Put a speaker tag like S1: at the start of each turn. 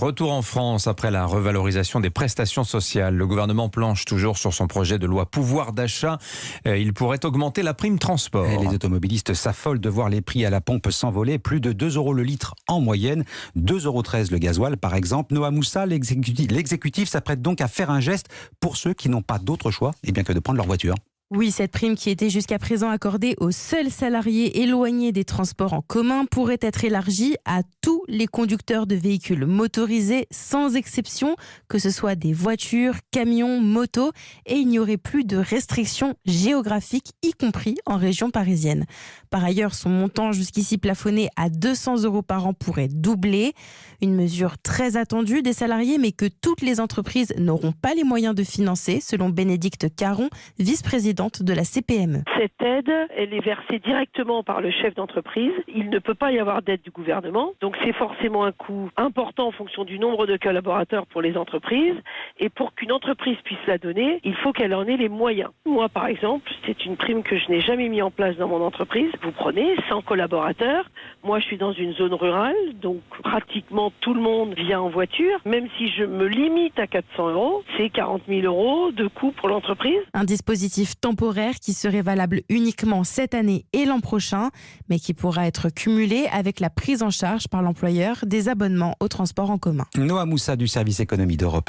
S1: Retour en France après la revalorisation des prestations sociales. Le gouvernement planche toujours sur son projet de loi pouvoir d'achat. Il pourrait augmenter la prime transport.
S2: Et les automobilistes s'affolent de voir les prix à la pompe s'envoler. Plus de 2 € le litre en moyenne. 2,13 € le gasoil par exemple. Noah Moussa, l'exécutif s'apprête donc à faire un geste pour ceux qui n'ont pas d'autre choix que de prendre leur voiture.
S3: Oui, cette prime qui était jusqu'à présent accordée aux seuls salariés éloignés des transports en commun pourrait être élargie à tous les conducteurs de véhicules motorisés sans exception, que ce soit des voitures, camions, motos, et il n'y aurait plus de restrictions géographiques, y compris en région parisienne. Par ailleurs, son montant jusqu'ici plafonné à 200 € par an pourrait doubler. Une mesure très attendue des salariés, mais que toutes les entreprises n'auront pas les moyens de financer, selon Bénédicte Caron, vice-présidente de la CPME.
S4: Cette aide, elle est versée directement par le chef d'entreprise. Il ne peut pas y avoir d'aide du gouvernement. Donc c'est forcément un coût important en fonction du nombre de collaborateurs pour les entreprises. Et pour qu'une entreprise puisse la donner, il faut qu'elle en ait les moyens. Moi, par exemple, c'est une prime que je n'ai jamais mis en place dans mon entreprise. Vous prenez 100 collaborateurs. Moi, je suis dans une zone rurale, donc pratiquement tout le monde vient en voiture. Même si je me limite à 400 €, c'est 40 000 € de coût pour l'entreprise.
S3: Un dispositif temporaire qui serait valable uniquement cette année et l'an prochain, mais qui pourra être cumulé avec la prise en charge par l'employeur des abonnements au transport en commun.
S2: Noah Moussa du service économie d'Europe.